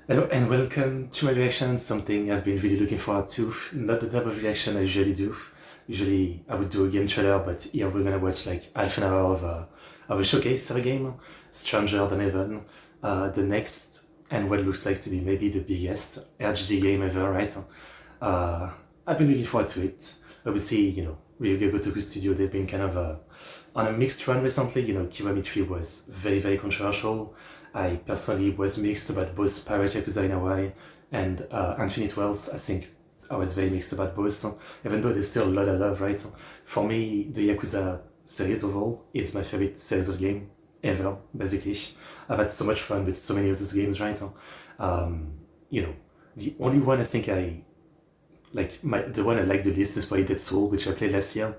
Hello and welcome to my reaction, something I've been really looking forward to. Not the type of reaction I usually do. Usually I would do a game trailer, but here we're gonna watch like half an hour of a showcase of a game, Stranger Than Heaven, the next and what looks like to be maybe the biggest RGG game ever, right? I've been looking forward to it. Obviously, Ryuga Gotoku Studio, they've been kind of on a mixed run recently. Kiwami 3 was very, very controversial. I personally was mixed about both Pirate Yakuza in Hawaii and Infinite Wells. I think I was very mixed about both, even though there's still a lot I love, right? For me, the Yakuza series overall is my favorite series of game ever, basically. I've had so much fun with so many of those games, right? The only one I think the one I like the least is probably Dead Soul, which I played last year.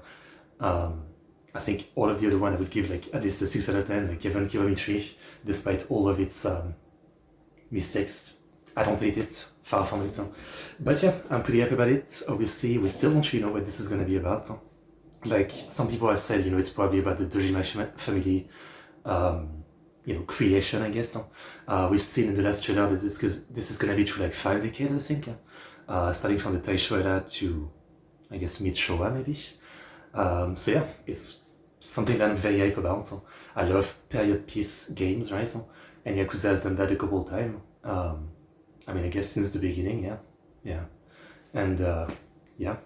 I think all of the other one I would give like at least a 6 out of 10, like even Kiwami 3, despite all of its mistakes. I don't hate it, far from it. But yeah, I'm pretty happy about it. Obviously, we still don't really know what this is going to be about. Like, some people have said, it's probably about the Dojima family, creation, I guess. We've seen in the last trailer that this is going to be through like 5 decades, I think. Starting from the Taisho era to, I guess, mid-Showa, maybe. So yeah, it's something that I'm very hype about. I love period piece games, right? And Yakuza has done that a couple of times. I guess since the beginning, yeah. And yeah,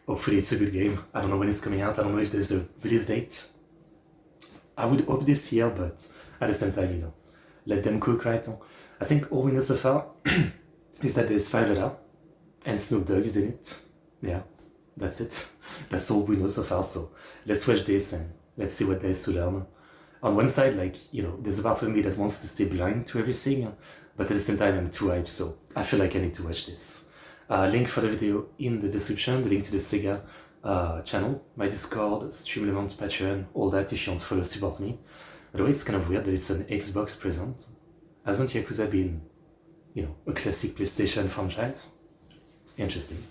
hopefully it's a good game. I don't know when it's coming out. I don't know if there's a release date. I would hope this year, but at the same time, let them cook, right? I think all we know so far is that there's 5 and Snoop Dogg is in it. Yeah, that's it. That's all we know so far, so let's watch this and let's see what there is to learn. On one side, there's a part of me that wants to stay blind to everything, but at the same time I'm too hyped, so I feel like I need to watch this. Link for the video in the description, the link to the Sega channel, my Discord, Streamlabs, Patreon, all that if you want to follow support me. By the way, it's kind of weird that it's an Xbox present. Hasn't Yakuza been, a classic PlayStation franchise? Interesting.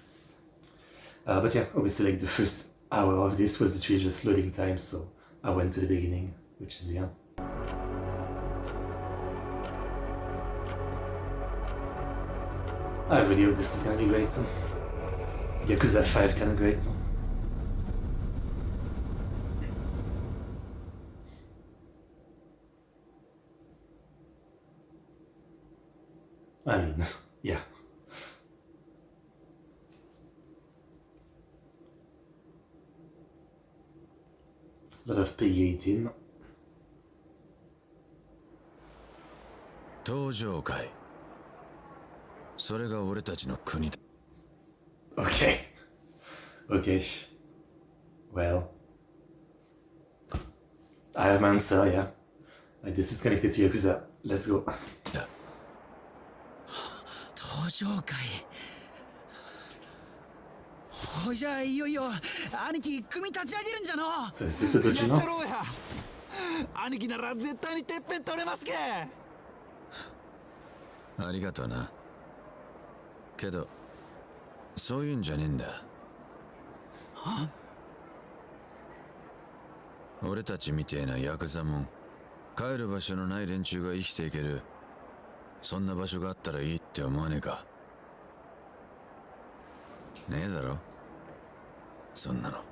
But yeah, obviously like the first hour of this was literally just loading time, so I went to the beginning, which is I really hope this is gonna be great. Yakuza 5 kinda great. Yeah. A lot of PG-18. 登場界それが俺たちの国だ Okay. Well, I have my answer, yeah. Like, this is connected to Yakuza. Let's go. 登場界ほいじゃあいよいよ兄貴組立ち上げるんじゃの So is this a Dojima? やっちゃろうや兄貴なら絶対にてっぺん取れますけありがとうなけどそういうんじゃねえんだ俺たちみてえなヤクザもん帰る場所のない連中が生きていけるそんな場所があったらいいって思わねえかねえだろそんなの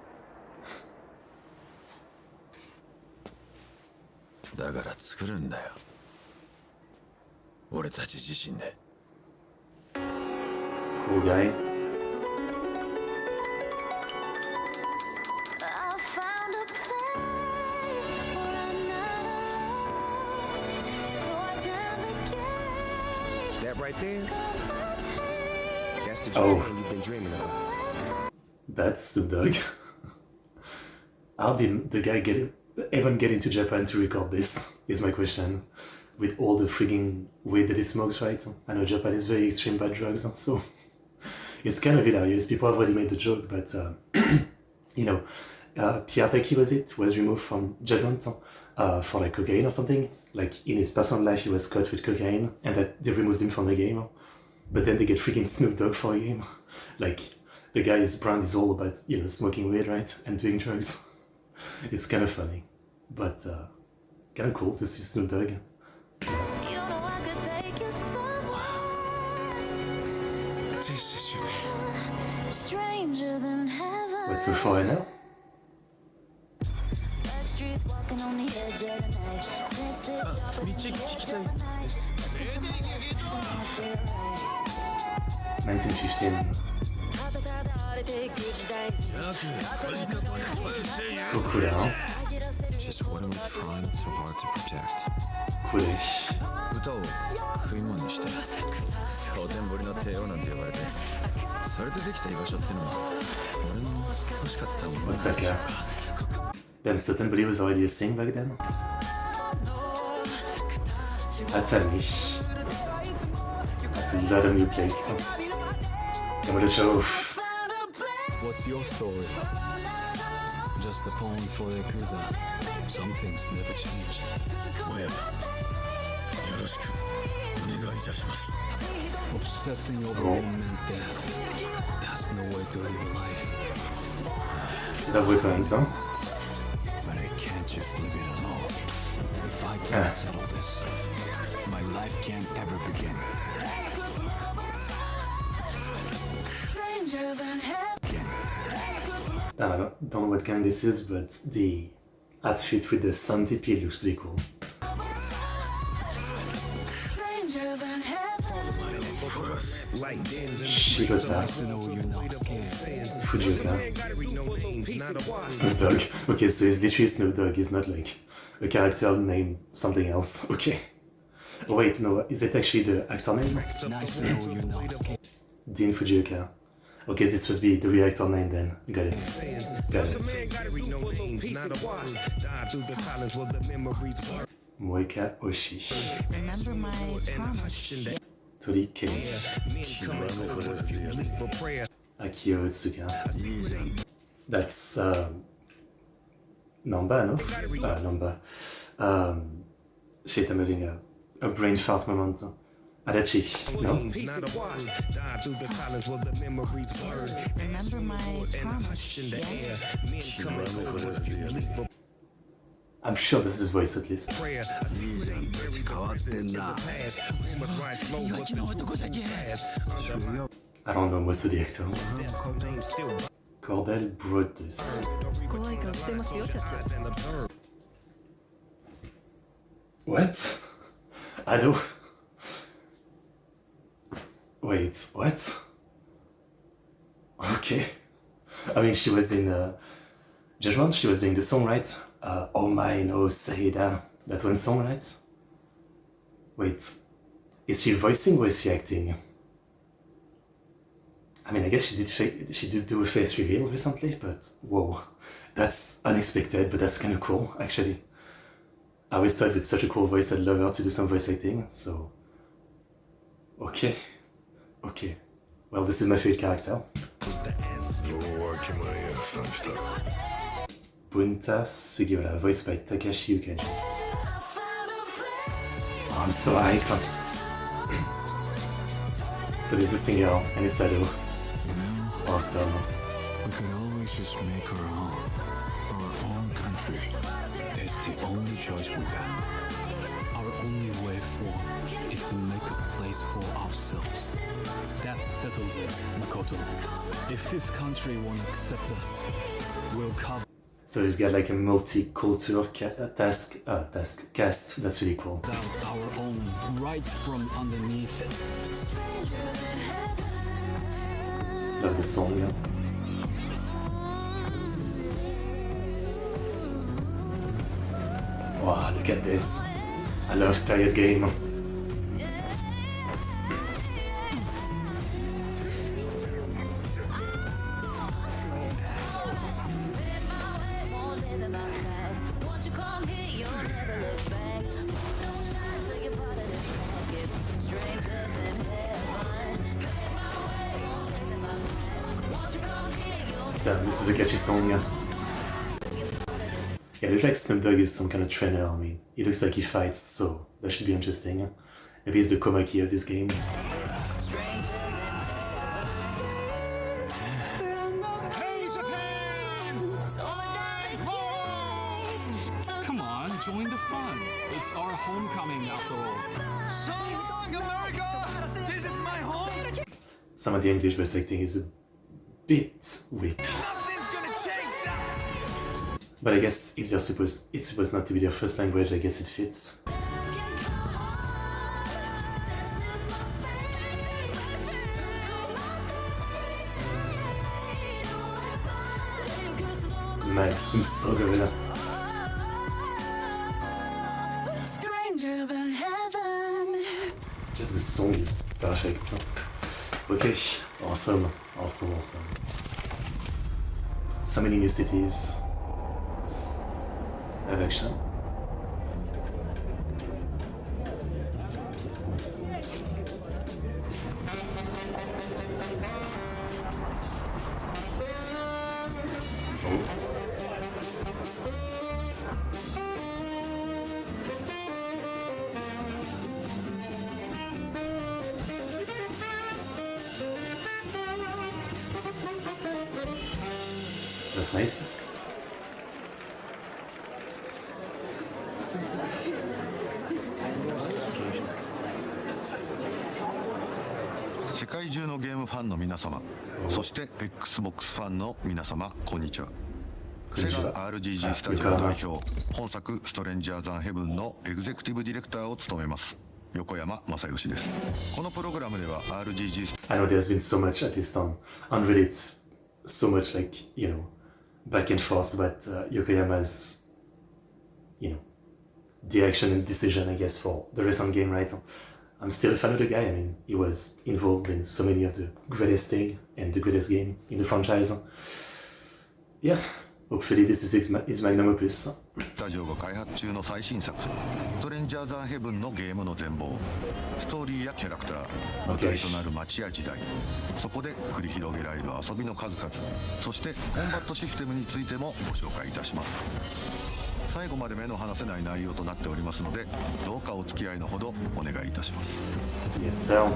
だから作るんだよ俺たち自身で Cool guy. That right there, that's the Oh. Japan you've been dreaming about. That's the dog. How did the guy even get into Japan to record this? Is my question. With all the frigging weed that he smokes, right? I know Japan is very extreme about drugs, so it's kind of hilarious. People have already made the joke, but Piataki was removed from Judgment for like cocaine or something. Like in his personal life, he was caught with cocaine, and that they removed him from the game. But then they get freaking Snoop Dogg for a game. Like, the guy's brand is all about smoking weed, right, and doing drugs. It's kind of funny, but kind of cool to see Snoop Dogg. You know I could take you so This is Japan. Stranger than heaven. What's so far now? Streets walking on the edge of the night. Since it's sharper than the edge of the night. 1915. Cool down. Just what are we trying so hard to protect? Cool. 歌を食い物にして蒼天堀の帝王なんて呼ばれてそれでできた居場所ってのは俺の欲しかったもの Osaka. Damn, Suttonbury was already a thing back then. Atami. That's a lot of new place. I'm gonna show. What's your story? Just a poem for the Yakuza. Some things never change. 親分よろしくお願いいたします Obsessing over one man's death. That's no way to live a life. Love weapons, huh? But I can't just leave it alone. If I can't settle this, my life can't ever begin. I don't know what game this is, but the outfit with the centipede looks pretty cool. Shigota. Fujioka. Snoop Dogg. Okay, so it's literally Snoop Dogg. It's not like a character named something else. Okay. Oh, wait, no, is it actually the actor name? Nice to know you're not scared. Dean Fujioka. Okay, this must be the real actor name then. Got it. Got it. Moeka Oshi. Remember my promise. Tori Kei. Akio Otsuka. That's Namba, no? Namba. Shit, I'm having a brain fart moment. Adachi, no? Remember my promise. I'm sure this is voice at least. I don't know most of the actors. Cordell Brutus. What? Ado? Wait, what? Okay. I mean, she was in Judgment, she was doing the song, right? Oh mine, oh Saida. That one song, right? Wait, is she voicing or is she acting? I mean, I guess she did do a face reveal recently, but whoa, that's unexpected, but that's kind of cool, actually. I always thought with such a cool voice, I'd love her to do some voice acting, so... Okay. Okay. Well, this is my favorite character. Bunta Sugiura, voiced by Takashi Yukaji. Oh, I'm so hyped. So there's this thing girl, and it's Sado. Awesome. We could always just make our own country. That's the only choice we got. Our only way forward is to make a place for ourselves. That settles it, Makoto. If this country won't accept us, we'll cover. So he's got like a multicultural cast. That's really cool. Out our own right from underneath it. Love the song, yeah. Wow, look at this. I love period game. Damn, this is a catchy song, yeah. Yeah, it looks like Snoop Dogg is some kind of trainer. I mean, he looks like he fights, so that should be interesting. Maybe he's the Komaki of this game. Come on, join the fun. It's our homecoming after all. So long, America! This is my home! some of the English voice acting is a bit weak. But I guess if it's supposed not to be their first language, I guess it fits. Man, it seems so good. Just the song is perfect. Okay, awesome. So many new cities. Live action. That's nice. 世界中のゲームファンの皆様、そして Xbox ファンの皆様、こんにちは。セガ RGG スタジオ代表、本作ストレンジャーズ・アンヘブンのエグゼクティブディレクターを務めます横山正義です。このプログラムでは RGG I know there's been so much at least on Reddit, so much like, back and forth about Yokoyama's, direction and decision, I guess, for the recent game, right? I'm still a fan of the guy. I mean, he was involved in so many of the greatest thing and the greatest game in the franchise. Yeah, hopefully this is his magnum opus. スタジオが開発中の最新作ストレンジャーズ・アンヘブンのゲームの全貌、ストーリーやキャラクター、舞台となる街や時代、そこで繰り広げられる遊びの数々、そしてコンバットシステムについてもご紹介いたします。最後まで目の離せない内容となっておりますので、どうかお付き合いのほどお願いいたします。 Yes, sir.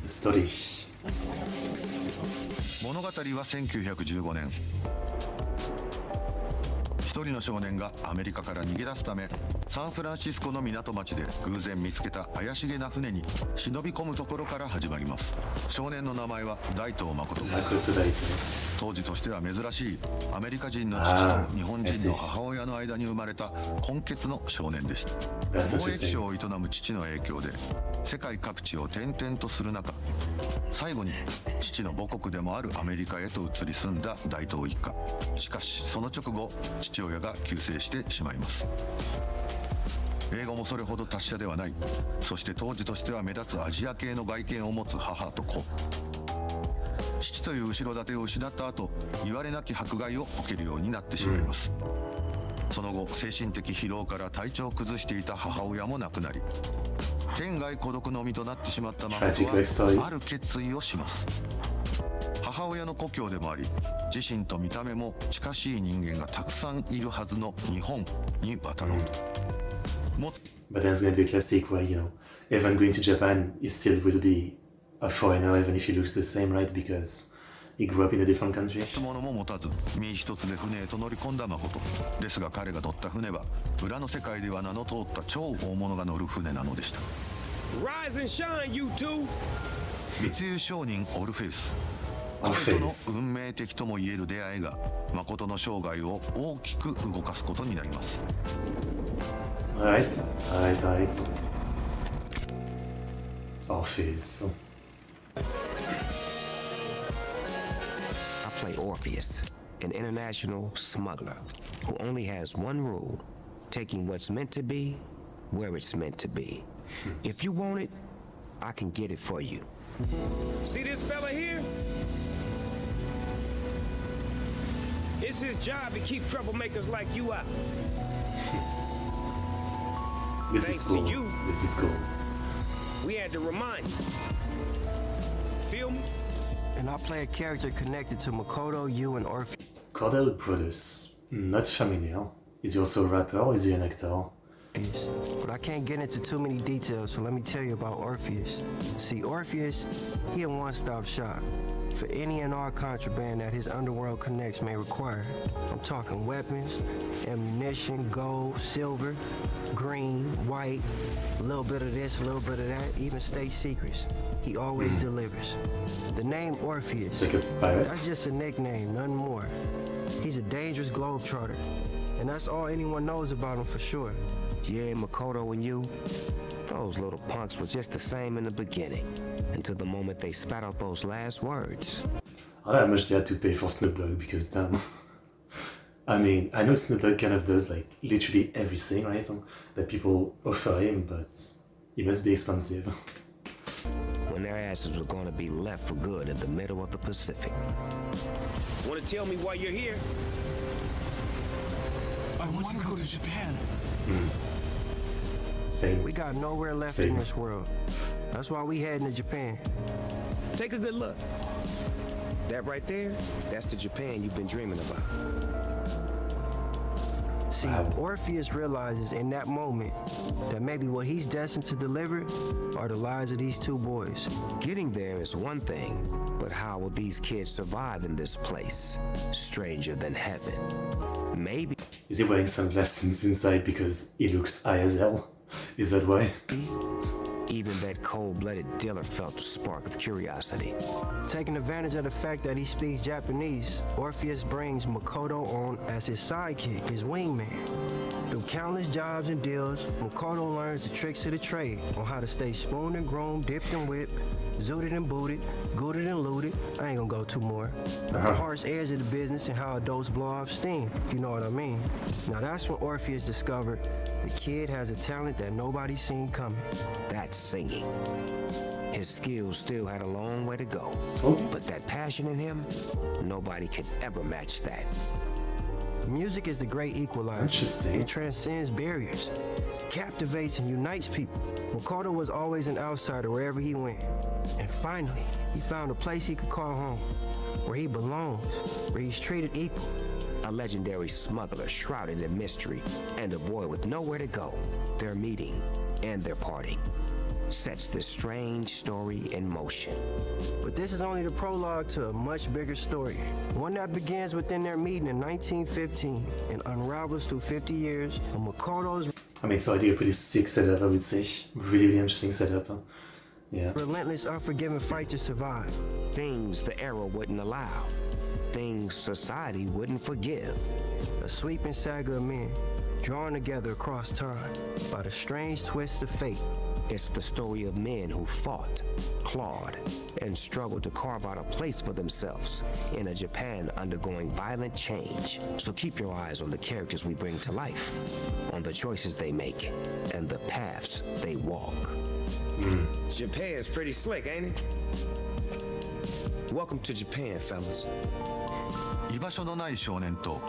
The story. 物語は1915年、一人の少年がアメリカから逃げ出すためサンフランシスコの港町で偶然見つけた怪しげな船に忍び込むところから始まります。少年の名前は大東誠。当時としては珍しいアメリカ人の父と日本人の母親の間に生まれた混血の少年でした。貿易商を営む父の影響で世界各地を転々とする中、最後に父の母国でもあるアメリカへと移り住んだ大東一家。しかしその直後、父親が急逝してしまいます。英語もそれほど達者ではない、そして当時としては目立つアジア系の外見を持つ母と子。父という後ろ盾を失った後、言われなき迫害を受けるようになってしまいます。その後、精神的疲労から体調を崩していた母親も亡くなり、天涯孤独の身となってしまった誠はある決意をします。母親の故郷でもあり、自身と見た目も近しい人間がたくさんいるはずの日本に渡ろうと。But then it's going to be a classic where, everyone going to Japan is still will be a foreigner even if he looks the same, right? Because he grew up in a different country. 物も持たず身一つで船へと乗り込んだ誠ですが、彼が乗った船は裏の世界では名の通った超大物が乗る船なのでした。 Rise and shine, you two! 密輸商人オルフェウス、彼との運命的ともいえる出会いが誠の生涯を大きく動かすことになります。 Alright. Orpheus. I play Orpheus, an international smuggler who only has one rule: taking what's meant to be where it's meant to be. If you want it, I can get it for you. See this fella here? It's his job to keep troublemakers like you out. This is cool. This is cool. We had to remind you. Feel me? And I play a character connected to Makoto, you, and Orpheus. Cordell Brothers. Not familiar. Is he also a rapper or is he an actor? But I can't get into too many details, so let me tell you about Orpheus. See, Orpheus, he a one-stop shop. for any and all contraband that his underworld connects may require. I'm talking weapons, ammunition, gold, silver, green, white, a little bit of this, a little bit of that, even state secrets. He always delivers. The name Orpheus, Like a pirate. that's just a nickname, nothing more. He's a dangerous globetrotter, and that's all anyone knows about him for sure. Yeah, Makoto and you, those little punks were just the same in the beginning, until the moment they spat out those last words. I don't know how much they had to pay for Snoop Dogg because damn. I mean, I know Snoop Dogg kind of does like literally everything, right? That people offer him, but he must be expensive. When their asses were gonna be left for good in the middle of the Pacific. Want to tell me why you're here? I want to go to Japan. Same. We got nowhere left Same. in this world. That's why we heading to Japan. Take a good look. That right there, that's the Japan you've been dreaming about. See, Wow. Orpheus realizes in that moment that maybe what he's destined to deliver are the lives of these two boys. Getting there is one thing, but how will these kids survive in this place? Stranger than heaven. Maybe Is he wearing sunglasses inside because he looks high as hell? Is that why? even that cold-blooded dealer felt a spark of curiosity. Taking advantage of the fact that he speaks Japanese, Orpheus brings Makoto on as his sidekick, his wingman. Through countless jobs and deals, Makoto learns the tricks of the trade on how to stay spooned and groomed, dipped and whipped, zooted and booted, gooted and looted. I ain't gonna go two more. The harsh airs of the business and how adults blow off steam, if you know what I mean. Now that's when Orpheus discovered the kid has a talent that nobody's seen coming. That's singing. His skills still had a long way to go. But that passion in him, nobody could ever match that. Music is the great equalizer. Interesting. It transcends barriers, captivates and unites people. Makoto was always an outsider wherever he went. And finally, he found a place he could call home, where he belongs, where he's treated equal. A legendary smuggler shrouded in mystery, and a boy with nowhere to go. Their meeting and their parting sets this strange story in motion. But this is only the prologue to a much bigger story, one that begins within their meeting in 1915 and unravels through 50 years of Makoto's I mean, it's already a pretty sick setup, I would say. Really, really interesting setup. Huh? Yeah. relentless, unforgiving fight to survive. Things the era wouldn't allow. Things society wouldn't forgive. A sweeping saga of men drawn together across time by the strange twists of fate. It's the story of men who fought, clawed, and struggled to carve out a place for themselves in a Japan undergoing violent change. So keep your eyes on the characters we bring to life, on the choices they make, and the paths they walk. Japan's pretty slick, ain't it? Welcome to Japan, fellas. 居場所のない少年と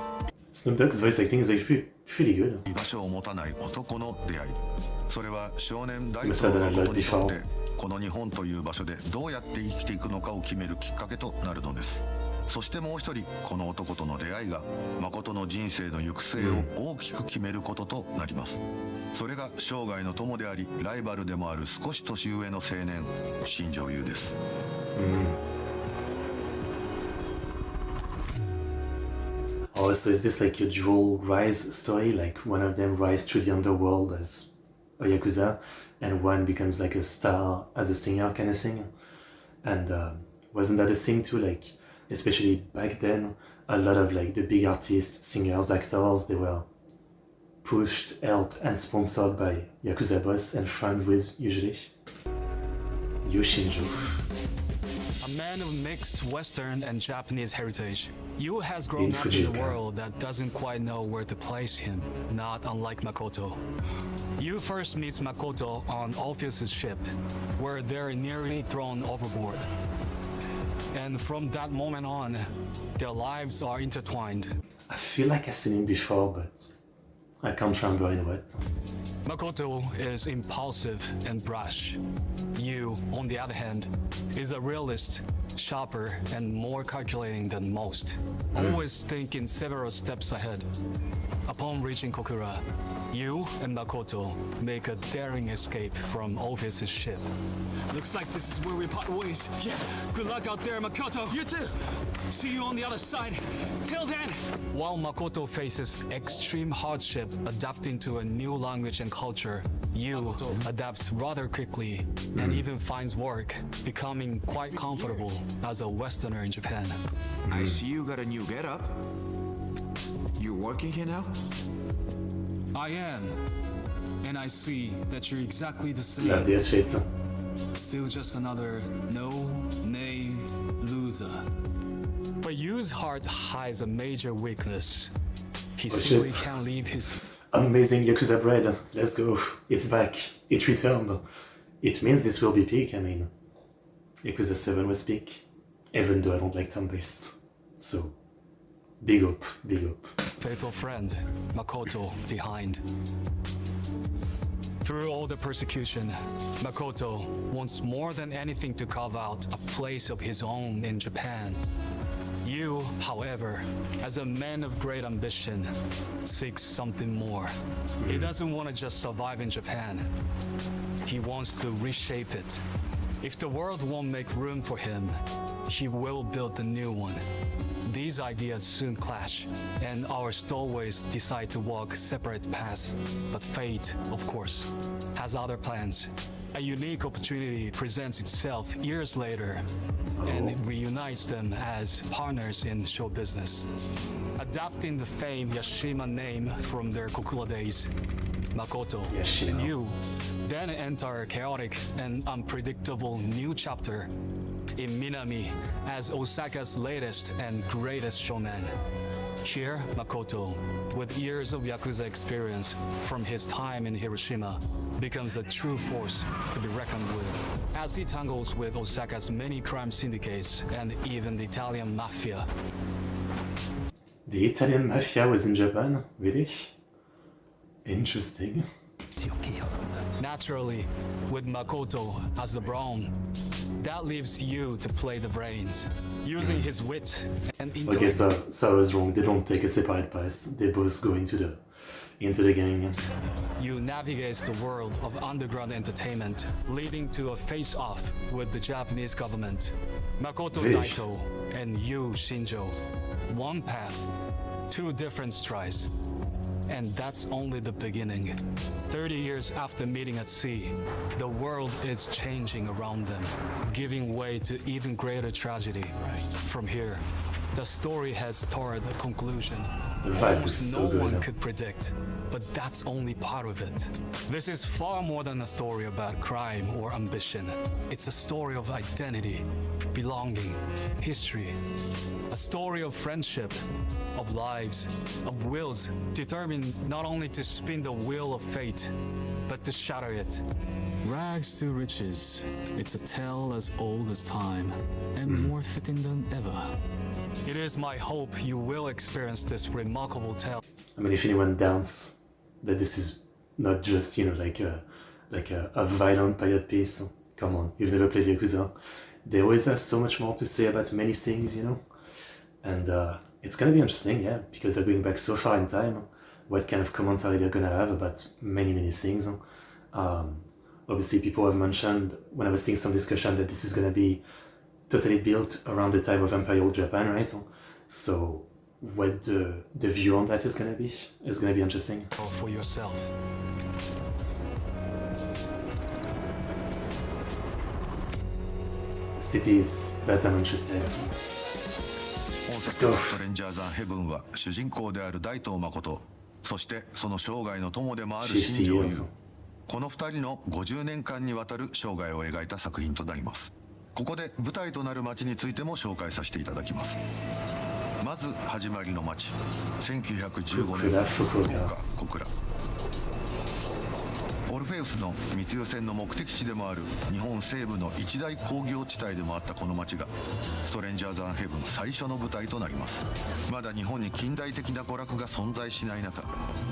Snoop Dogg's voice acting is actually pretty good. 居場所を持たない男の出会い、それは少年大 You 統 said that 領 a のこ lot とにとって before. この日本という場所でどうやって生きていくのかを決めるきっかけとなるのです。そしてもう一人、この男との出会いが誠の人生の行く末を大きく決めることとなります。それが生涯の友でありライバルでもある少し年上の青年新庄優です。Oh, so is this like a dual rise story? Like one of them rise through the underworld as a Yakuza, and one becomes like a star as a singer kind of thing? And wasn't that a thing too? Like, especially back then, a lot of like the big artists, singers, actors, they were pushed, helped, and sponsored by Yakuza boss and friend with usually Yu Shinju. A man of mixed Western and Japanese heritage, Yu has grown In up in a Fujioka. world that doesn't quite know where to place him, not unlike Makoto. Yu first meets Makoto on Orpheus' ship, where they're nearly thrown overboard. And from that moment on, their lives are intertwined. I feel like I've seen him before, but I can't remember in what. Makoto is impulsive and brash. You, on the other hand, is a realist, sharper, and more calculating than most. Always thinking several steps ahead. Upon reaching Kokura, you and Makoto make a daring escape from Orpheus' ship. Looks like this is where we part ways. Yeah, good luck out there, Makoto. You too. See you on the other side. Till then. While Makoto faces extreme hardship adapting to a new language and culture, you adapts rather quickly and even finds work, becoming quite comfortable as a Westerner in Japan. I see you got a new getup. You're working here now? I am. And I see that you're exactly the same. Love the outfit. Still just another no-name loser. But Yu's heart hides a major weakness. He Oh, simply shit. can't leave his Amazing Yakuza bread. Let's go. It's back. It returned. It means this will be peak. I mean, Yakuza 7 was peak, even though I don't like turn-based. So, big up, big up. fatal friend, Makoto, behind. Through all the persecution, Makoto wants more than anything to carve out a place of his own in Japan. You, however, as a man of great ambition, seeks something more. He doesn't want to just survive in Japan. He wants to reshape it. If the world won't make room for him, he will build a new one. These ideas soon clash, and our stowaways decide to walk separate paths. But fate, of course, has other plans. A unique opportunity presents itself years later, and it reunites them as partners in show business. Adapting the famed Yashima name from their Kokura days, Makoto and you then enter a chaotic and unpredictable new chapter in Minami as Osaka's latest and greatest showman. Here, Makoto, with years of Yakuza experience from his time in Hiroshima, becomes a true force to be reckoned with, as he tangles with Osaka's many crime syndicates and even the Italian mafia. The Italian mafia was in Japan? Really? Interesting. Naturally, with Makoto as the brawn, that leaves you to play the brains, using his wit and intellect. Okay, so I was wrong. They don't take a separate path. They both go into the gang. You navigate the world of underground entertainment, leading to a face-off with the Japanese government. Makoto Really? Daito and Yu Shinjo. One path, two different strides. And that's only the beginning. 30 years after meeting at sea, the world is changing around them, giving way to even greater tragedy. From here, the story has toward a conclusion. The vibe Almost is so no good. one could predict, but that's only part of it. This is far more than a story about crime or ambition. It's a story of identity, belonging, history. A story of friendship, of lives, of wills, determined not only to spin the wheel of fate, but to shatter it. Rags to riches. It's a tale as old as time, and more fitting than ever. It is my hope you will experience this remarkable tale. I mean, if anyone doubts that this is not just, like a violent period piece, come on, you've never played Yakuza. They always have so much more to say about many things, And it's gonna be interesting, yeah, because they're going back so far in time. What kind of commentary they're gonna have about many, many things. Obviously, people have mentioned, when I was seeing some discussion, that this is gonna be totally built around the time of Imperial Japan, right? So what the view on that is gonna be interesting. For yourself. Cities that I'm interested in. 本作のトレンジャーザンヘブンは主人公である大東誠、そしてその生涯の友でもある新庄優、この2人の50年間にわたる生涯を描いた作品となります。ここで舞台となる街についても紹介させていただきます。まず始まりの街、1915年10日小倉。オルフェウスの密輸船の目的地でもある日本西部の一大工業地帯でもあったこの町がストレンジャーズ・アンヘブン最初の舞台となります。まだ日本に近代的な娯楽が存在しない中、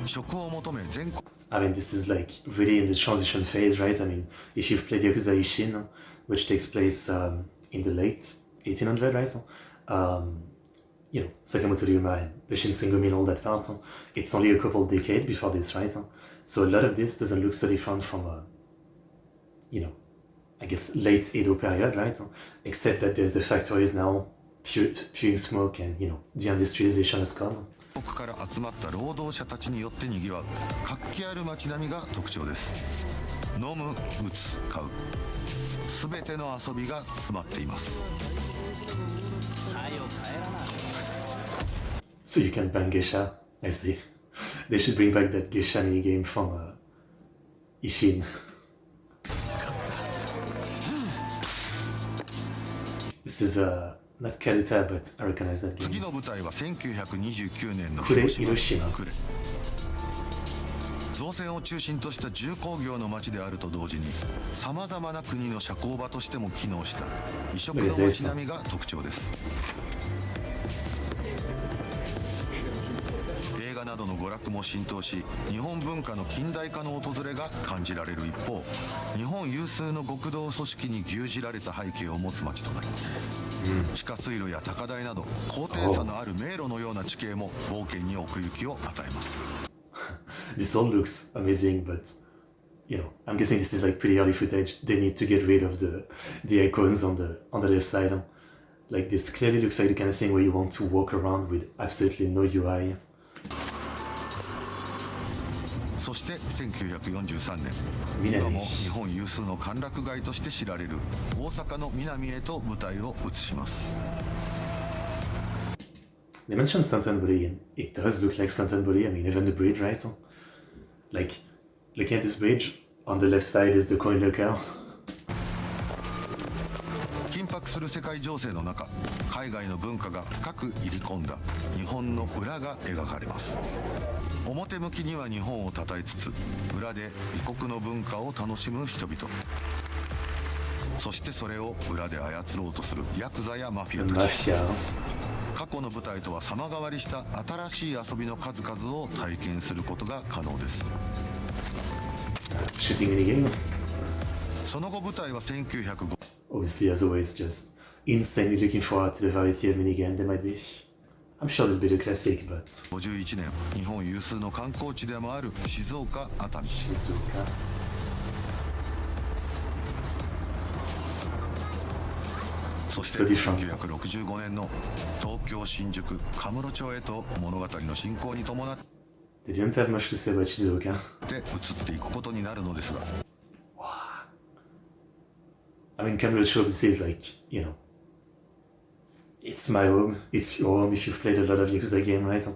食を求め全国 I mean, this is like really in the transition phase, right? I mean, if you've played Yakuza Ishin, which takes place in the late 1800s, right? You know, Sakamoto Ryuma and the Shinsengumi and all that part, it's only a couple decades before this, right? So a lot of this doesn't look so different from, you know, I guess late Edo period, right? Except that there's the factories now spewing smoke and, you know, the industrialization has come. 国から集まった労働者たちによって賑わう活気ある街並みが特徴です。飲む、打つ、買う、すべての遊びが詰まっています。So you can ban geisha, I see. They should bring back that geisha minigame from Ishin. This is not Karuta, but I recognize that game. 次の舞台は1929年の広島。呉。造船を中心とした重工業の町であると同時に、さまざまな国の社交場としても機能した異色の街並みが特徴です。映画などの娯楽も浸透し、日本文化の近代化の訪れが感じられる一方、日本有数の極道組織に牛耳られた背景を持つ町となります。地下水路や高台など高低差のある迷路のような地形も冒険に奥行きを与えます。This all looks amazing, but you know, I'm guessing this is like pretty early footage. They need to get rid of the icons on the left side. Like this clearly looks like the kind of thing where you want to walk around with absolutely no UI. そして1943年、今も日本有数の歓楽街として知られる大阪の南へと舞台を移します。They mentioned Santanburi, and it does look like Santanburi. I mean, even the bridge, right? Like, looking at this bridge, on the left side is the coin locker. 緊迫する世界情勢の中、海外の文化が深く入り込んだ日本の裏が描かれます。表向きには日本を称えつつ、裏で異国の文化を楽しむ人々、そしてそれを裏で操ろうとするヤクザやマフィアたち。過去の舞台とは様変わりした新しい遊びの数々を体験することが可能です。Shooting minigame. その後舞台は1905 Obviously, as always, just insanely looking forward to the variety of minigame there might be. I'm sure there'll be the classic, but 51年、日本有数の観光地でもある静岡・熱海。静岡。そして1965年の東京新宿神室町へと物語の進行に伴って They didn't have much to say about Shizuoka. 移っていくことになるのですが、 I mean, Kamurocho obviously is like, you know, it's my home, it's your home if you've played a lot of Yakuza game, right?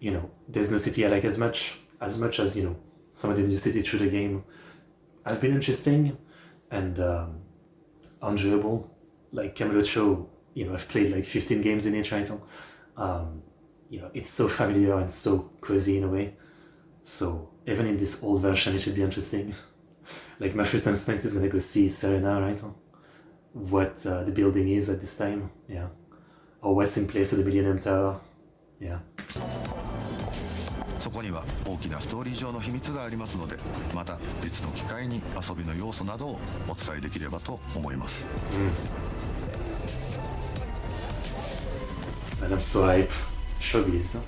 You know, there's no city I like as much as, you know, some of the new city through the game have been interesting and enjoyable. Like Kamurocho, you know, I've played like 15 games in it, right? You know, it's so familiar and so cozy in a way. So even in this old version, it should be interesting. Like my first instinct is gonna go see Serena, right? What the building is at this time, yeah. Or what's in place at the Millennium Tower, yeah. そこには大きなストーリー上の秘密がありますので、また別の機会に遊びの要素などをお伝えできればと思います。And I'm so hype. Showbiz.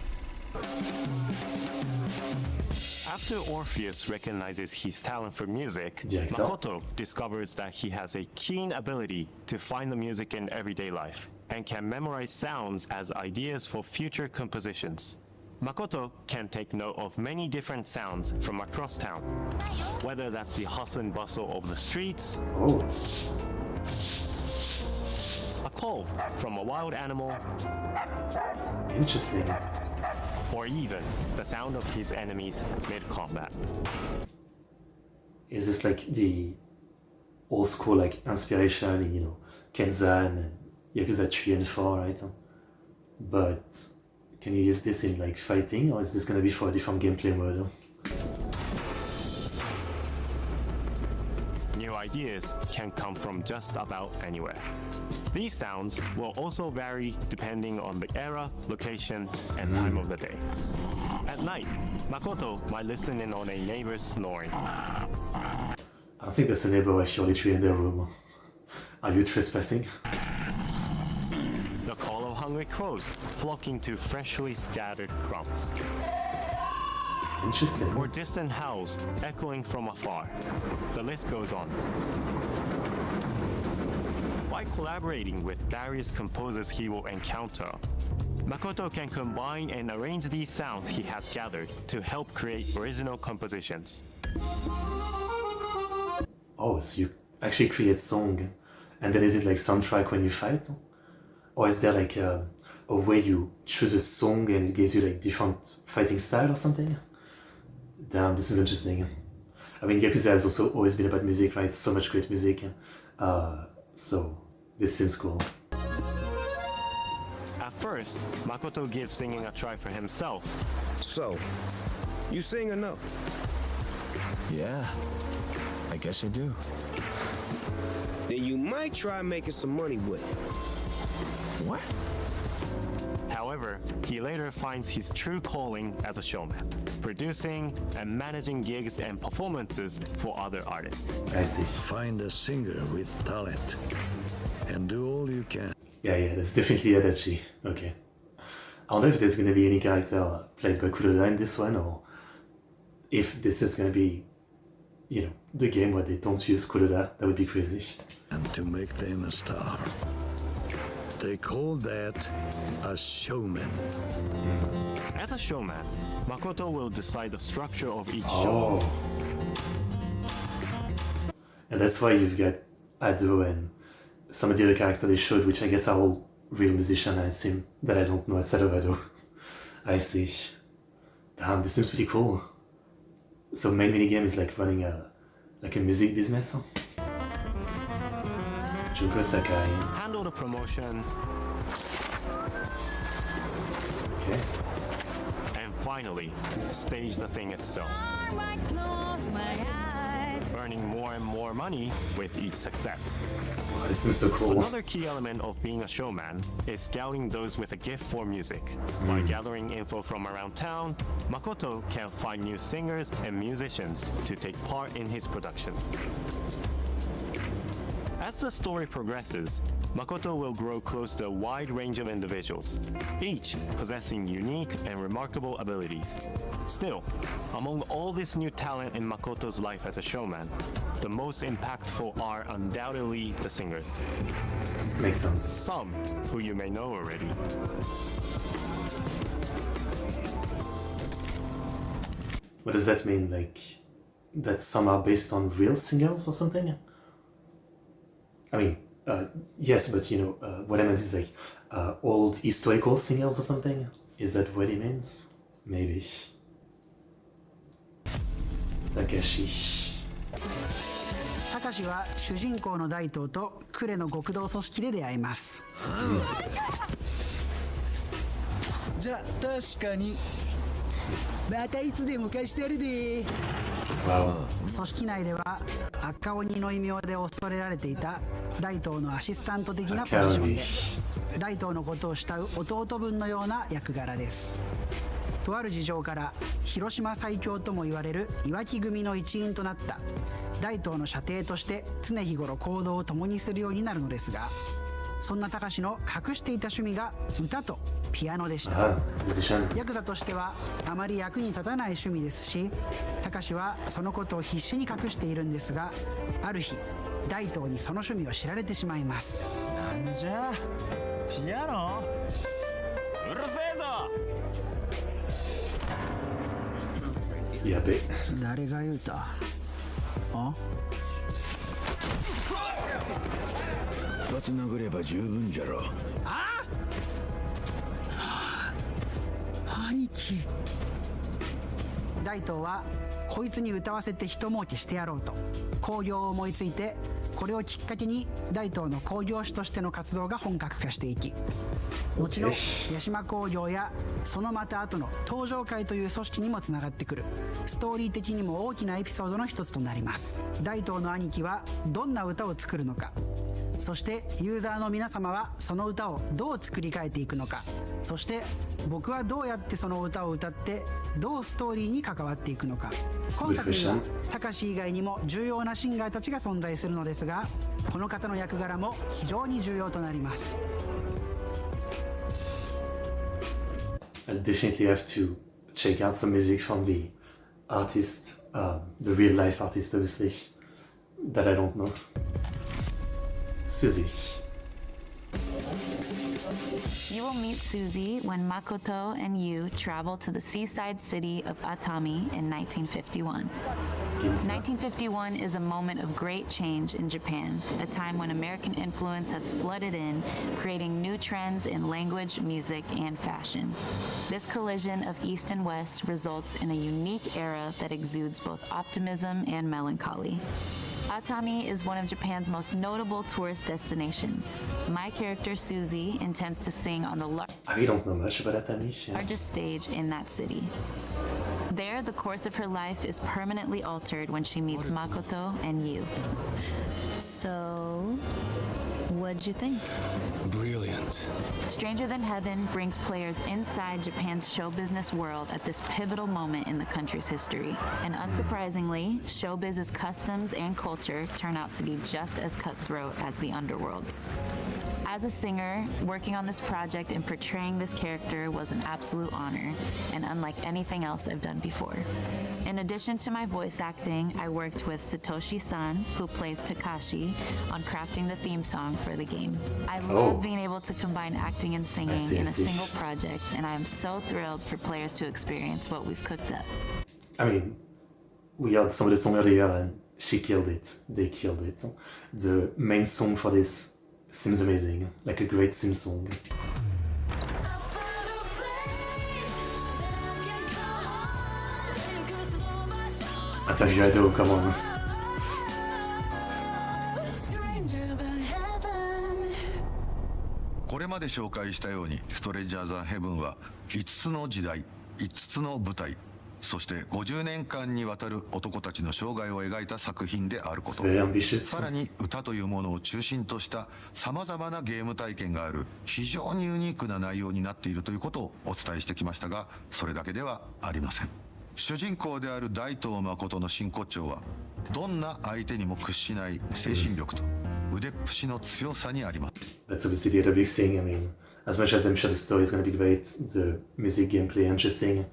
After Orpheus recognizes his talent for music, Director. Makoto discovers that he has a keen ability to find the music in everyday life and can memorize sounds as ideas for future compositions. Makoto can take note of many different sounds from across town, whether that's the hustle and bustle of the streets, a call from a wild animal, Interesting. or even the sound of his enemies mid-combat. Is this like the old school like inspiration in, you know, Kenzan and Yakuza 3 and 4, right? But can you use this in like fighting, or is this gonna be for a different gameplay mode? new ideas can come from just about anywhere. These sounds will also vary depending on the era, location, and time of the day. At night, Makoto might listen in on a neighbor's snoring. I think that's a neighbor if you're literally in their room. Are you trespassing? The call of hungry crows flocking to freshly scattered crumbs. Interesting. Or distant howls echoing from afar. The list goes on. By collaborating with various composers he will encounter, Makoto can combine and arrange these sounds he has gathered to help create original compositions. Oh, so you actually create song, and then is it like soundtrack when you fight? Or is there like a way you choose a song and it gives you like different fighting style or something? Damn, this is interesting. I mean, Yakuza has also always been about music, right? So much great music. So this seems cool. At first, Makoto gives singing a try for himself. So, you sing or no? Yeah, I guess I do. Then you might try making some money with it. What? However, he later finds his true calling as a showman, producing and managing gigs and performances for other artists. I see. Find a singer with talent and do all you can. Yeah, that's definitely Adachi. Okay. I wonder if there's gonna be any character played by Kuroda in this one, or if this is gonna be, you know, the game where they don't use Kuroda. That would be crazy. And to make them a star. They call that a showman. As a showman, Makoto will decide the structure of each Oh. show. And that's why you've got Ado and some of the other characters they showed, which I guess are all real musicians, I assume, that I don't know outside of Ado. I see. Damn, this seems pretty cool. So main minigame is like running a music business. Junko Sakai. Handle the promotion. Okay. And finally, stage the thing itself. Earning more and more money with each success. Oh, this is so cool. Another key element of being a showman is scouting those with a gift for music. By gathering info from around town, Makoto can find new singers and musicians to take part in his productions. As the story progresses, Makoto will grow close to a wide range of individuals, each possessing unique and remarkable abilities. Still, among all this new talent in Makoto's life as a showman, the most impactful are undoubtedly the singers. Makes sense. Some who you may know already. What does that mean? Like, that some are based on real singers or something? I mean, yes, but you know, what I meant is like old historical singers or something? Is that what he means? Maybe. Takashi. 高志は主人公の大東と呉の極道組織で出会います。じゃあ確かにまたいつでも貸してやるで。組織内では赤鬼の異名で恐れられていた大東のアシスタント的なポジションで、大東のことを慕う弟分のような役柄です。とある事情から広島最強とも言われるいわき組の一員となった大東の舎弟として常日頃行動を共にするようになるのですが、そんな高志の隠していた趣味が歌とピアノでした。ヤクザとしてはあまり役に立たない趣味ですし、高志はそのことを必死に隠しているんですが、ある日大東にその趣味を知られてしまいます。なんじゃピアノ？うるせえぞ。やべ。誰が言うた？あ？一発殴れば十分じゃろ。あ？兄貴。大東はこいつに歌わせて一儲けしてやろうと興行を思いついてこれをきっかけに大東の興行師としての活動が本格化していき、後の八島興業やそのまた後の東上会という組織にもつながってくるストーリー的にも大きなエピソードの一つとなります。大東の兄貴はどんな歌を作るのか、そしてユーザーの皆様はその歌をどう作り変えていくのか、そして僕はどうやってその歌を歌ってどうストーリーに関わっていくのか。今作にはたかし以外にも重要なシンガーたちが存在するのですが、この方の役柄も非常に重要となります。I definitely have to check out some music from the artist, the real life artist obviously, that I don't know. Susie. You will meet Susie when Makoto and you travel to the seaside city of Atami in 1951. 1951 is a moment of great change in Japan, a time when American influence has flooded in, creating new trends in language, music, and fashion. This collision of East and West results in a unique era that exudes both optimism and melancholy. Atami is one of Japan's most notable tourist destinations. My character Susie intends to sing on the I don't know much about Atami. largest stage in that city. There, the course of her life is permanently altered when she meets Makoto and you. So, what'd you think? Brilliant. Stranger Than Heaven brings players inside Japan's show business world at this pivotal moment in the country's history. And unsurprisingly, showbiz's customs and culture turn out to be just as cutthroat as the underworld's. As a singer, working on this project and portraying this character was an absolute honor, and unlike anything else I've done before. In addition to my voice acting, I worked with Satoshi-san, who plays Takashi, on crafting the theme song for the game. I love being able to combine acting and singing in a single project, and I am so thrilled for players to experience what we've cooked up. I mean, we heard some of the song earlier and she killed it. They killed it. The main song for this seems amazing, like a great sim song. Interview ado, come on. これまで紹介したようにストレンジャー・ザ・ヘブンは5つの時代5つの舞台そして50年間にわたる男たちの生涯を描いた作品であること、さらに歌というものを中心としたさまざまなゲーム体験がある非常にユニークな内容になっているということをお伝えしてきましたが、それだけではありません。主人公である大東誠の真骨頂はどんな相手にも屈しない精神力と腕っぷしの強さにあります。 That's obviously the other big thing. I mean, as much as I'm sure the story is going to be great, the music gameplay interesting,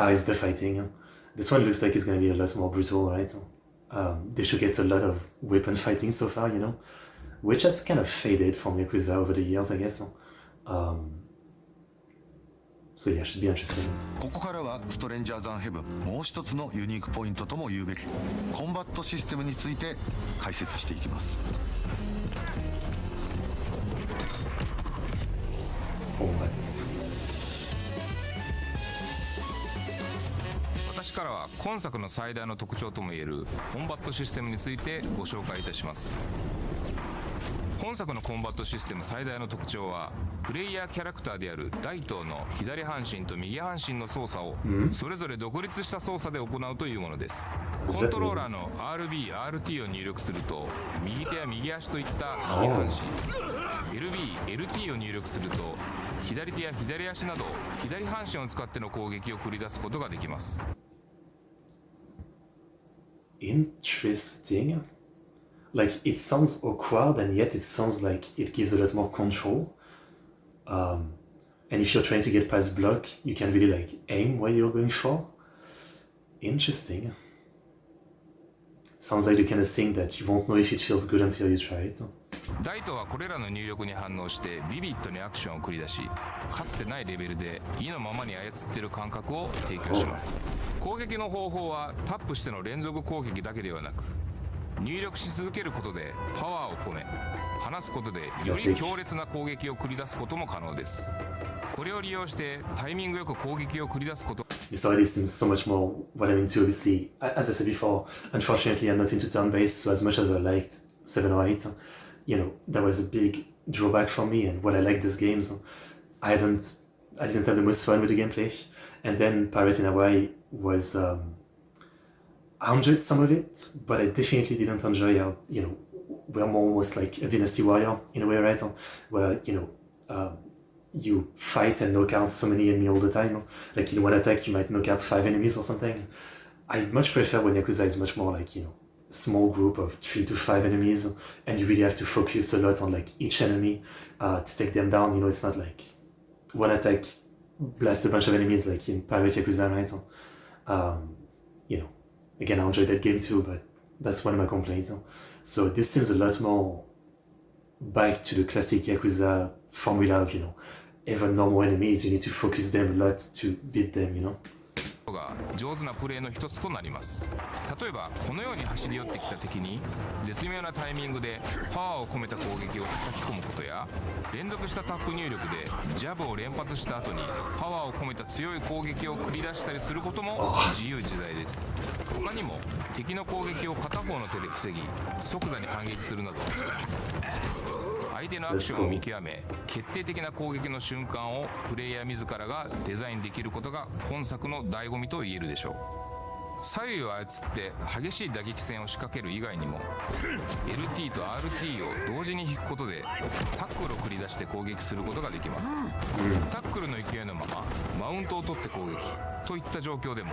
is the fighting. This one looks like it's going to be a lot more brutal, right? They showcase a lot of weapon fighting so far, you know, which has kind of faded from Yakuza over the years, I guess. So yeah, should be interesting. ここからはストレンジャー・ザン・ヘブンもう一つのユニークポイントとも言うべきコンバットシステムについて解説していきます。私からは今作の最大の特徴ともいえるコンバットシステムについてご紹介いたします。本作のコンバットシステム最大の特徴はプレイヤーキャラクターである大東の左半身と右半身の操作をそれぞれ独立した操作で行うというものです。コントローラーの RB、RT を入力すると右手や右足といった右半身、LB、LT を入力すると左手や左足など左半身を使っての攻撃を繰り出すことができます。Interesting. Like, it sounds awkward and yet it sounds like it gives a lot more control. And if you're trying to get past block, you can really like aim where you're going for. Interesting. Sounds like the kind of thing that you won't know if it feels good until you try it. 大東はこれらの入力に反応してビビッドにアクションを繰り出し、かつてないレベルで意のままに操っている感覚を提供します。攻撃の方法はタップしての連続攻撃だけではなく、入力し続けることでパワーを込め、離すことでより強烈な攻撃を繰り出すことも可能です。これを利用してタイミングよく攻撃を繰り出すこと。 This already seems so much more what I'm into, obviously. As I said before, unfortunately I'm not into turn-based, so as much as I liked 7 or 8, you know, that was a big drawback for me. And what I like those games, I didn't have the most fun with the gameplay. And then Pirate in Hawaii was, I enjoyed some of it, but I definitely didn't enjoy how, you know, we're more almost like a Dynasty Warrior in a way, right? Where, you know, you fight and knock out so many enemies all the time. Like in one attack, you might knock out 5 enemies or something. I much prefer when Yakuza is much more like, you know, small group of 3 to 5 enemies, and you really have to focus a lot on like each enemy to take them down. You know, it's not like one attack blast a bunch of enemies like in Pirate Yakuza, right? You know, again, I enjoyed that game too, but that's one of my complaints. So this seems a lot more back to the classic Yakuza formula of, you know, even normal enemies, you need to focus them a lot to beat them, you know? が上手なプレーの一つとなります。例えばこのように走り寄ってきた敵に絶妙なタイミングでパワーを込めた攻撃を叩き込むことや、連続したタップ入力でジャブを連発した後にパワーを込めた強い攻撃を繰り出したりすることも自由自在です。他にも敵の攻撃を片方の手で防ぎ即座に反撃するなど、相手のアクションを見極め決定的な攻撃の瞬間をプレイヤー自らがデザインできることが本作の醍醐味と言えるでしょう。左右を操って激しい打撃戦を仕掛ける以外にも LT と RT を同時に引くことでタックルを繰り出して攻撃することができます。タックルの勢いのままマウントを取って攻撃といった状況でも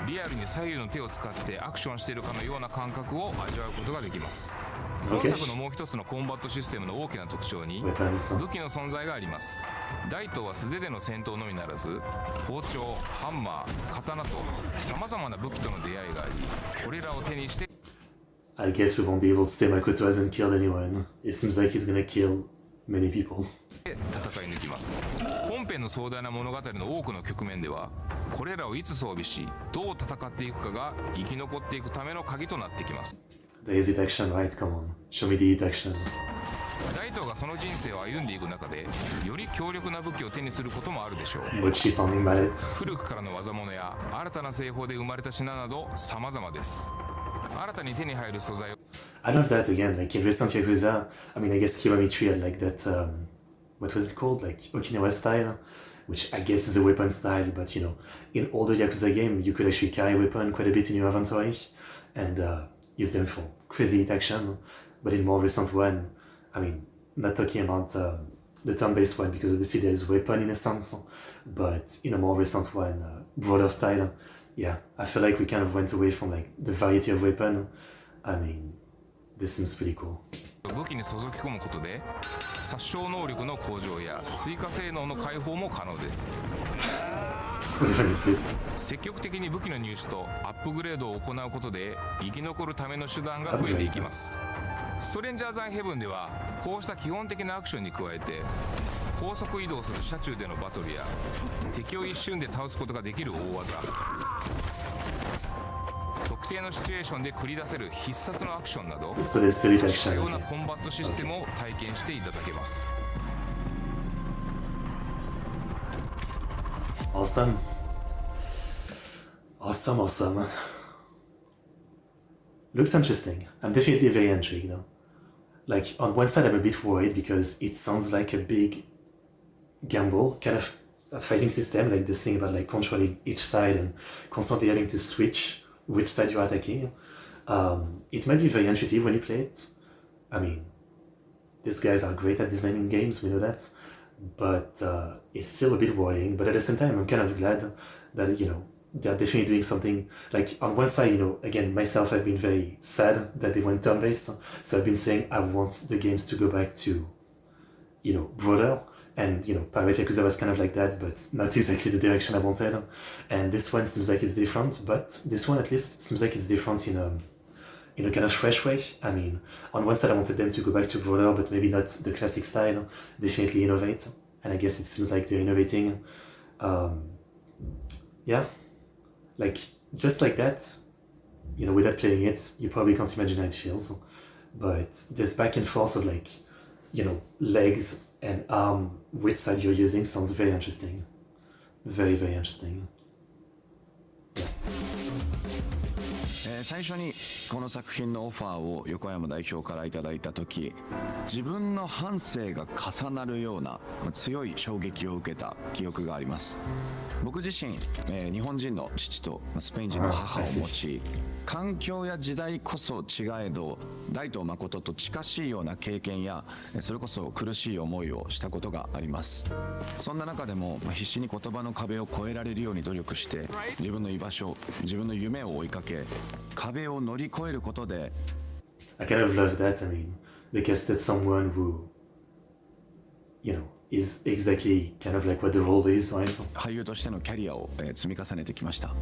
リアルに左右の手を使ってアクションしているかのような感覚を味わうことができます。本作のもう一つのコンバットシステムの大きな特徴に武器の存在があります。大東は素手での戦闘のみならず包丁、ハンマー、刀とさまざまな武器との出会いがあり、これらを手にして I guess we won't be able to say Makoto hasn't killed anyone. It seems like he's gonna kill many people. 戦い抜きます。本編の壮大な物語の多くの局面ではこれらをいつ装備しどう戦っていくかが生き残っていくための鍵となってきます。There is it action, right? Come on, show me the it action. 大東がその人生を歩んでいく中でより強力な武器を手にすることもあるでしょう。古くからの技物や新たな製法で生まれた品など様々です。新たに手に入る素材を I love that again, like in recent Yakuza, I mean, I guess Kiwami 3 had like that, what was it called? Like Okinawa style, which I guess is a weapon style, but you know, in older Yakuza game, you could actually carry a weapon quite a bit in your inventory and use them for crazy hit action. But in more recent one, I mean, not talking about the turn-based one, because obviously there's weapon in a sense, but in a more recent one, broader style, yeah, I feel like we kind of went away from like the variety of weapon. I mean, this seems pretty cool. 武器に注ぎ込むことで殺傷能力の向上や追加性能の解放も可能です。積極的に武器の入手とアップグレードを行うことで生き残るための手段が増えていきます。ストレンジャーズ・アイ・ヘブンではこうした基本的なアクションに加えて高速移動する車中でのバトルや敵を一瞬で倒すことができる大技、特定のシチュエーションで繰り出せる必殺のアクションなど多様なコンバットシステムを体験していただけます。Awesome. Looks interesting. I'm definitely very intrigued though. Like on one side I'm a bit worried because it sounds like a big gamble, kind of a fighting system, like this thing about like controlling each side and constantly having to switch which side you're attacking. It might be very intuitive when you play it. I mean, these guys are great at designing games, we know that. But it's still a bit worrying. But at the same time, I'm kind of glad that, you know, they're definitely doing something. Like on one side, you know, again, myself, I've been very sad that they went turn-based. So I've been saying I want the games to go back to, you know, broader. And, you know, Pirate Yakuza was kind of like that, but not exactly the direction I wanted. And this one seems like it's different, but this one at least seems like it's different in a kind of fresh way. I mean, on one side I wanted them to go back to broader, but maybe not the classic style, definitely innovate. And I guess it seems like they're innovating. Yeah, like, just like that, you know, without playing it, you probably can't imagine how it feels. But this back and forth of like, you know, legs and arm, which side you're using sounds very interesting. Very, very interesting. And 最初にこの作品のオファーを横山代表からいただいた時、自分の半生が重なるような強い衝撃を受けた記憶があります。僕自身、日本人の父とスペイン人の母を持ち、環境や時代こそ違えど大東誠と近しいような経験やそれこそ苦しい思いをしたことがあります。そんな中でも必死に言葉の壁を越えられるように努力して自分の居場所、自分の夢を追いかけ、壁を乗り越えることで I kind of love that. I mean, they casted someone who, you know, is exactly kind of like what the role is, right? 俳優としてのキャリアを積み重ねてきました。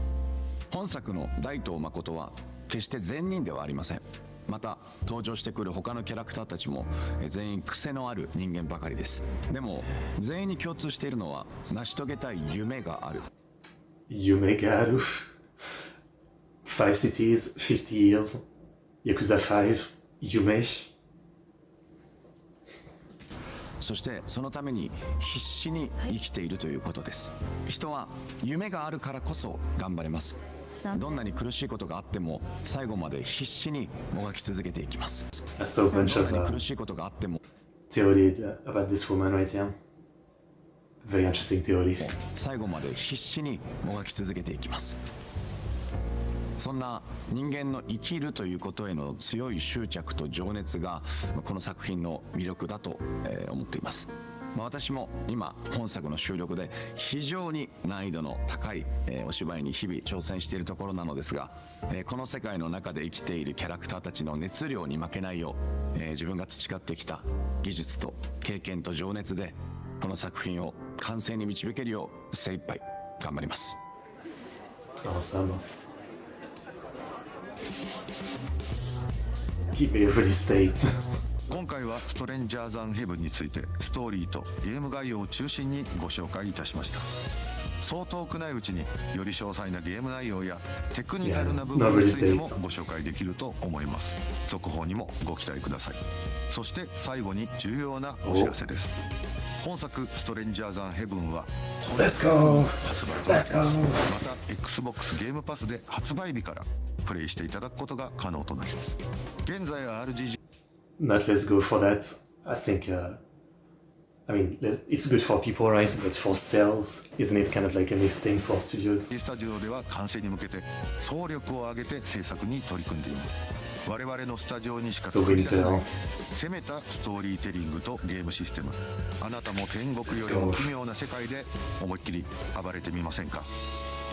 本作の大東誠は決して善人ではありません。また登場してくる他のキャラクターたちも全員癖のある人間ばかりです。でも全員に共通しているのは成し遂げたい夢がある。夢がある。5 cities, 50 years, Yakuza 5, 夢。そしてそのために必死に生きているということです。人は夢があるからこそ頑張れます。どんなに苦しいことがあっても最後まで必死にもがき続けていきます。どんなに苦しいことがあっても theory about this woman right here. Very interesting theory. 最後まで必死にもがき続けていきます。そんな人間の生きるということへの強い執着と情熱がこの作品の魅力だと思っています。私も今本作の収録で非常に難易度の高いお芝居に日々挑戦しているところなのですが、この世界の中で生きているキャラクターたちの熱量に負けないよう、自分が培ってきた技術と経験と情熱でこの作品を完成に導けるよう精一杯頑張ります。Awesome. Keep me every state. 今回はストレンジャーザンヘブンについてストーリーとゲーム概要を中心にご紹介いたしました。そう遠くないうちにより詳細なゲーム内容やテクニカルな部分についてもご紹介できると思います。続報にもご期待ください。そして最後に重要なお知らせです。本作ストレンジャーザンヘブンはLet's go! 発売となります。また Xbox ゲームパスで発売日からプレイしていただくことが可能となります。現在 Not let's go for that. I think, I mean, it's good for people, right? But for sales, isn't it kind of like a mixed thing for studios? スタジオでは完成に向けて総力を挙げて制作に取り組んでいます。我々のスタジオにしか作り出せない攻めたストーリーテリングとゲームシステム。あなたも天国よりも奇妙な世界で思いっきり暴れてみませんか。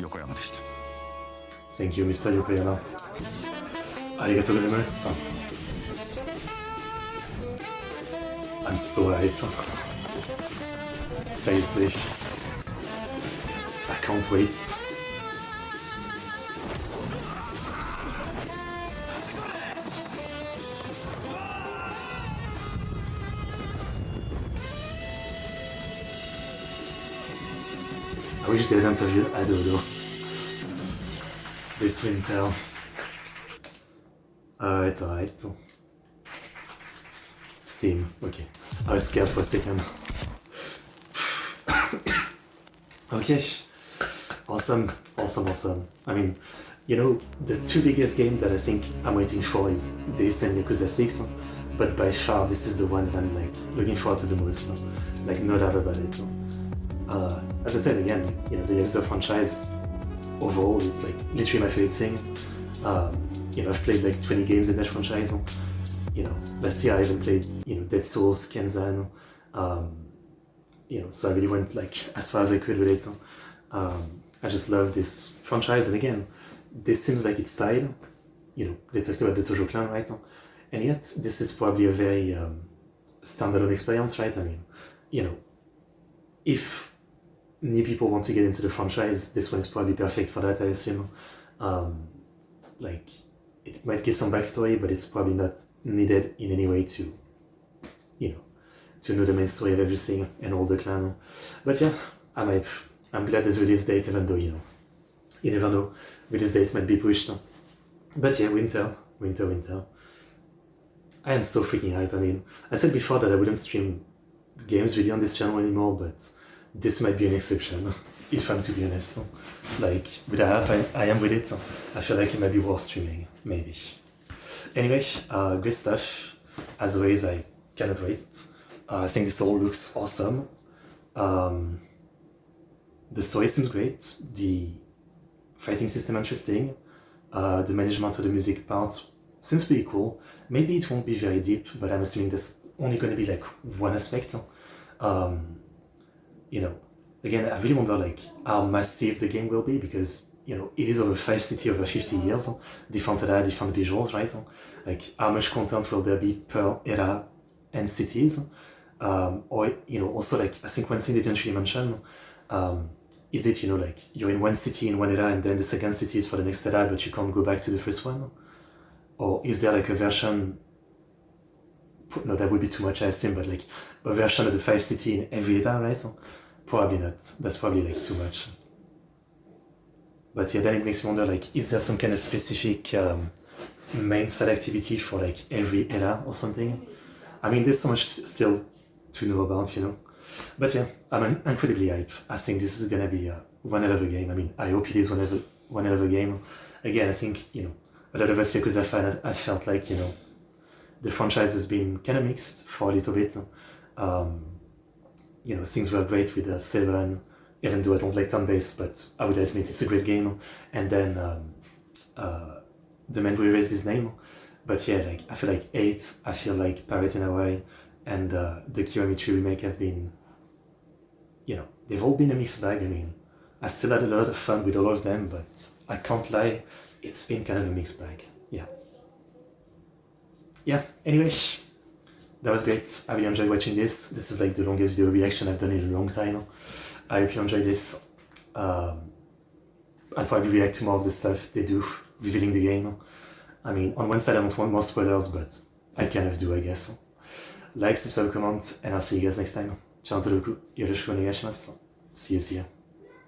横山でした。Thank you, Mr. Yokoyama. ありがとうございます。I'm so hyped. Seriously. I can't wait. I wish they had interviewed Adodo. This winter. Alright. Steam, okay. I was scared for a second. Okay. Awesome. I mean, you know, the two biggest games that I think I'm waiting for is this and Yakuza 6, but by far this is the one that I'm like looking forward to the most. Like, no doubt about it. As I said again, you know, the Yakuza franchise overall is like literally my favorite thing. You know, I've played like 20 games in that franchise. You know, last year I even played, you know, Dead Souls, Kenzan. You know, so I really went like as far as I could with it. I just love this franchise, and again, this seems like it's tied. You know, they talked about the Tojo clan, right? And yet, this is probably a very standalone experience, right? I mean, you know, if new people want to get into the franchise, this one is probably perfect for that, I assume. Like, it might give some backstory, but it's probably not needed in any way to, you know, to know the main story of everything and all the clan. But yeah, I'm glad there's release date, even though, you know, you never know, release date might be pushed. But yeah, winter. I am so freaking hype. I mean, I said before that I wouldn't stream games really on this channel anymore, but this might be an exception. if I'm to be honest. Like, with the app, I am with it. I feel like it might be worth streaming, maybe. Anyway, great stuff. As always, I cannot wait. I think this all looks awesome. The story seems great. The fighting system interesting. The management of the music part seems pretty cool. Maybe it won't be very deep, but I'm assuming there's only going to be like one aspect. You know, again, I really wonder like how massive the game will be, because you know it is over 5 cities over 50 years, different era, different visuals, right? Like how much content will there be per era and cities? Or you know, also like I think one thing they didn't really mention. Is it, you know, like you're in one city in one era and then the second city is for the next era, but you can't go back to the first one? Or is there like a version, no, that would be too much I assume, but like a version of the 5 city in every era, right? Probably not. That's probably like too much. But yeah, then it makes me wonder, like, is there some kind of specific main side activity for like every era or something? I mean, there's so much still to know about, you know. But yeah, I'm incredibly hyped. I think this is gonna be one hell of a game. I mean, I hope it is one hell of a game. Again, I think, you know, a lot of us Yakuza fans, I felt like, you know, the franchise has been kind of mixed for a little bit. You know, things were great with 7, even though I don't like turn-based, but I would admit it's a great game. And then the man who erased his name. But yeah, like I feel like 8, I feel like Pirate in Hawaii, and the Kiwami remake have been, you know, they've all been a mixed bag. I mean, I still had a lot of fun with all of them, but I can't lie, it's been kind of a mixed bag. Yeah, anyway, that was great. I really enjoyed watching this. This is like the longest video reaction I've done in a long time. I hope you enjoyed this. I'll probably react to more of the stuff they do, revealing the game. I mean, on one side I don't want more spoilers, but I kind of do, I guess. Like, subscribe, comment, and I'll see you guys next time. ちゃんと録よろしくお願いします。See you.